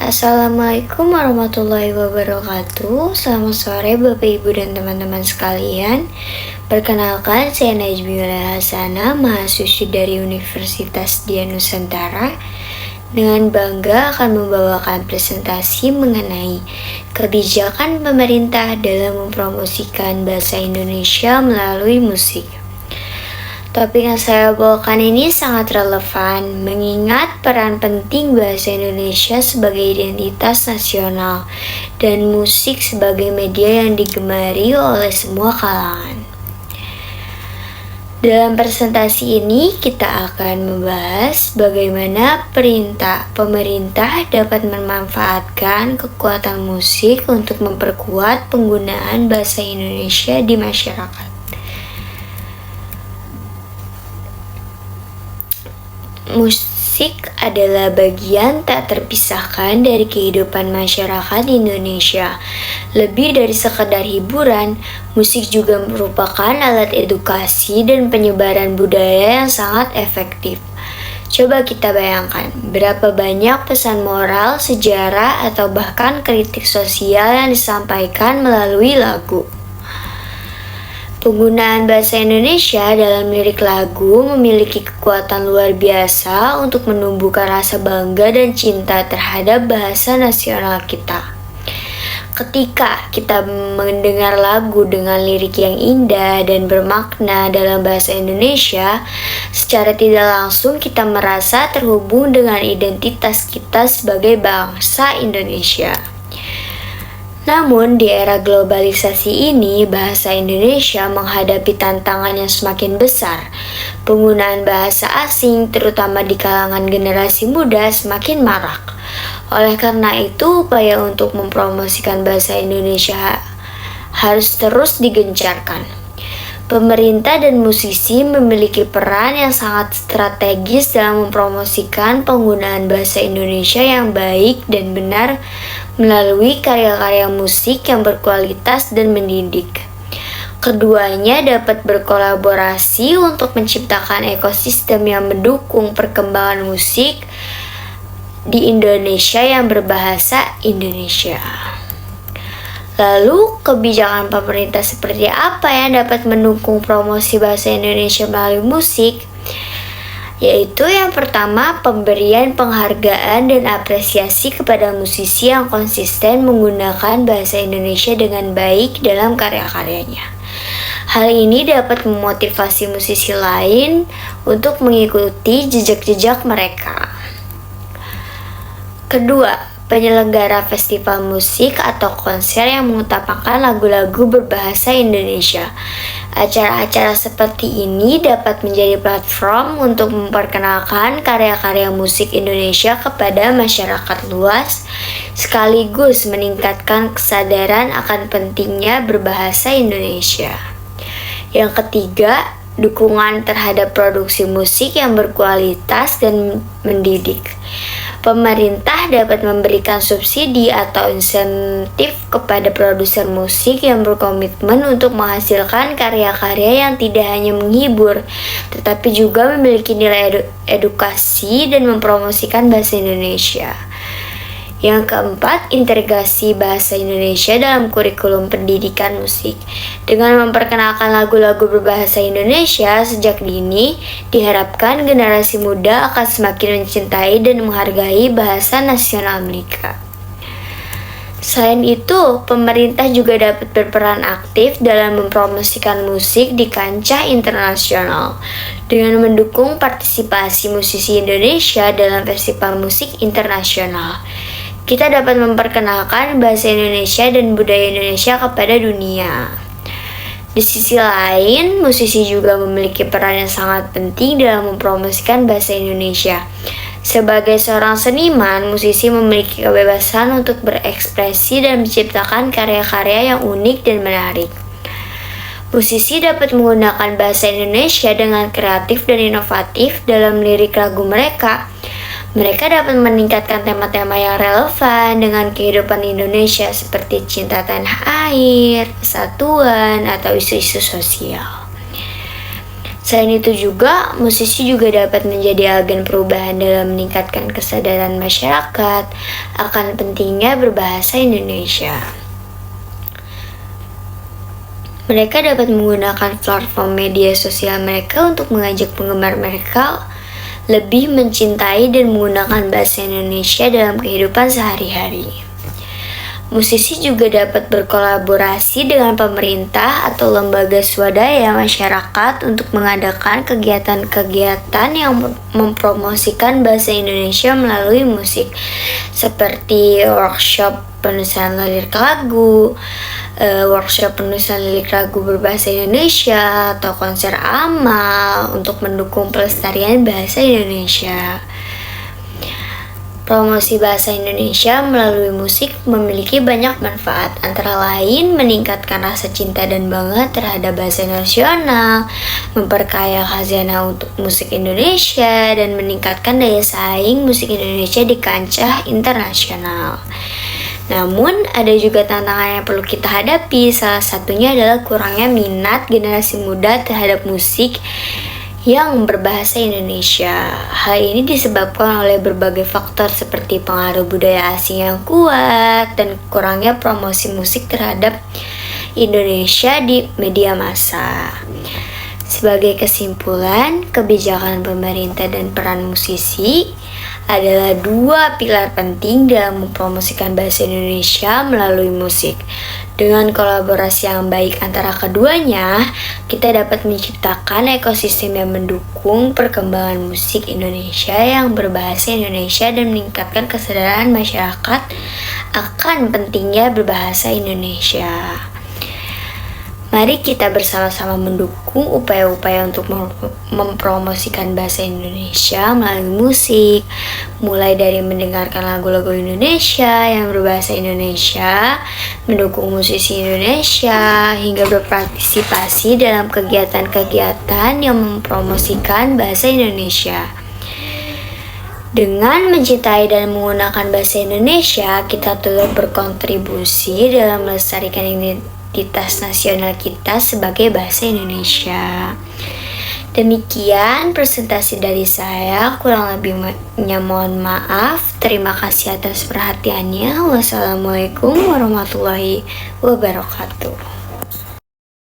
Assalamualaikum warahmatullahi wabarakatuh. Selamat sore Bapak Ibu dan teman-teman sekalian. Perkenalkan, saya Najmi Hasana, mahasiswi dari Universitas Dian Nusantara. Dengan bangga akan membawakan presentasi mengenai kebijakan pemerintah dalam mempromosikan bahasa Indonesia melalui musik. Topik yang saya bawakan ini sangat relevan mengingat peran penting bahasa Indonesia sebagai identitas nasional dan musik sebagai media yang digemari oleh semua kalangan. Dalam presentasi ini kita akan membahas bagaimana pemerintah dapat memanfaatkan kekuatan musik untuk memperkuat penggunaan bahasa Indonesia di masyarakat. Musik adalah bagian tak terpisahkan dari kehidupan masyarakat Indonesia. Lebih dari sekedar hiburan, musik juga merupakan alat edukasi dan penyebaran budaya yang sangat efektif. Coba kita bayangkan, berapa banyak pesan moral, sejarah, atau bahkan kritik sosial yang disampaikan melalui lagu. Penggunaan bahasa Indonesia dalam lirik lagu memiliki kekuatan luar biasa untuk menumbuhkan rasa bangga dan cinta terhadap bahasa nasional kita. Ketika kita mendengar lagu dengan lirik yang indah dan bermakna dalam bahasa Indonesia, secara tidak langsung kita merasa terhubung dengan identitas kita sebagai bangsa Indonesia. Namun, di era globalisasi ini, bahasa Indonesia menghadapi tantangan yang semakin besar. Penggunaan bahasa asing, terutama di kalangan generasi muda, semakin marak. Oleh karena itu, upaya untuk mempromosikan bahasa Indonesia harus terus digencarkan. Pemerintah dan musisi memiliki peran yang sangat strategis dalam mempromosikan penggunaan bahasa Indonesia yang baik dan benar melalui karya-karya musik yang berkualitas dan mendidik. Keduanya dapat berkolaborasi untuk menciptakan ekosistem yang mendukung perkembangan musik di Indonesia yang berbahasa Indonesia. Lalu, kebijakan pemerintah seperti apa yang dapat mendukung promosi bahasa Indonesia melalui musik? Yaitu yang pertama, pemberian penghargaan dan apresiasi kepada musisi yang konsisten menggunakan bahasa Indonesia dengan baik dalam karya-karyanya. Hal ini dapat memotivasi musisi lain untuk mengikuti jejak-jejak mereka. Kedua, penyelenggara festival musik atau konser yang mengutamakan lagu-lagu berbahasa Indonesia. Acara-acara seperti ini dapat menjadi platform untuk memperkenalkan karya-karya musik Indonesia kepada masyarakat luas, sekaligus meningkatkan kesadaran akan pentingnya berbahasa Indonesia. Yang ketiga, dukungan terhadap produksi musik yang berkualitas dan mendidik. Pemerintah dapat memberikan subsidi atau insentif kepada produser musik yang berkomitmen untuk menghasilkan karya-karya yang tidak hanya menghibur, tetapi juga memiliki nilai edukasi dan mempromosikan bahasa Indonesia. Yang keempat, integrasi bahasa Indonesia dalam kurikulum pendidikan musik. Dengan memperkenalkan lagu-lagu berbahasa Indonesia sejak dini, diharapkan generasi muda akan semakin mencintai dan menghargai bahasa nasional mereka. Selain itu, pemerintah juga dapat berperan aktif dalam mempromosikan musik di kancah internasional dengan mendukung partisipasi musisi Indonesia dalam festival musik internasional. Kita dapat memperkenalkan bahasa Indonesia dan budaya Indonesia kepada dunia. Di sisi lain, musisi juga memiliki peran yang sangat penting dalam mempromosikan bahasa Indonesia. Sebagai seorang seniman, musisi memiliki kebebasan untuk berekspresi dan menciptakan karya-karya yang unik dan menarik. Musisi dapat menggunakan bahasa Indonesia dengan kreatif dan inovatif dalam lirik lagu mereka. Mereka dapat meningkatkan tema-tema yang relevan dengan kehidupan Indonesia seperti cinta tanah air, persatuan, atau isu-isu sosial. Selain itu juga, musisi juga dapat menjadi agen perubahan dalam meningkatkan kesadaran masyarakat akan pentingnya berbahasa Indonesia. Mereka dapat menggunakan platform media sosial mereka untuk mengajak penggemar mereka lebih mencintai dan menggunakan bahasa Indonesia dalam kehidupan sehari-hari. Musisi juga dapat berkolaborasi dengan pemerintah atau lembaga swadaya masyarakat untuk mengadakan kegiatan-kegiatan yang mempromosikan bahasa Indonesia melalui musik, seperti workshop penulisan lirik lagu, workshop penulisan lirik lagu berbahasa Indonesia, atau konser amal untuk mendukung pelestarian bahasa Indonesia. Promosi bahasa Indonesia melalui musik memiliki banyak manfaat, antara lain meningkatkan rasa cinta dan bangga terhadap bahasa nasional, memperkaya khazanah untuk musik Indonesia, dan meningkatkan daya saing musik Indonesia di kancah internasional. Namun, ada juga tantangan yang perlu kita hadapi. Salah satunya adalah kurangnya minat generasi muda terhadap musik yang berbahasa Indonesia. Hal ini disebabkan oleh berbagai faktor seperti pengaruh budaya asing yang kuat dan kurangnya promosi musik terhadap Indonesia di media massa. Sebagai kesimpulan, kebijakan pemerintah dan peran musisi adalah dua pilar penting dalam mempromosikan bahasa Indonesia melalui musik. Dengan kolaborasi yang baik antara keduanya, kita dapat menciptakan ekosistem yang mendukung perkembangan musik Indonesia yang berbahasa Indonesia dan meningkatkan kesadaran masyarakat akan pentingnya berbahasa Indonesia. Mari kita bersama-sama mendukung upaya-upaya untuk mempromosikan bahasa Indonesia melalui musik, mulai dari mendengarkan lagu-lagu Indonesia yang berbahasa Indonesia, mendukung musisi Indonesia, hingga berpartisipasi dalam kegiatan-kegiatan yang mempromosikan bahasa Indonesia. Dengan mencintai dan menggunakan bahasa Indonesia, kita turut berkontribusi dalam melestarikan identitas nasional kita sebagai bahasa Indonesia. Demikian presentasi dari saya, kurang lebihnya mohon maaf. Terima kasih atas perhatiannya. Wassalamualaikum warahmatullahi wabarakatuh.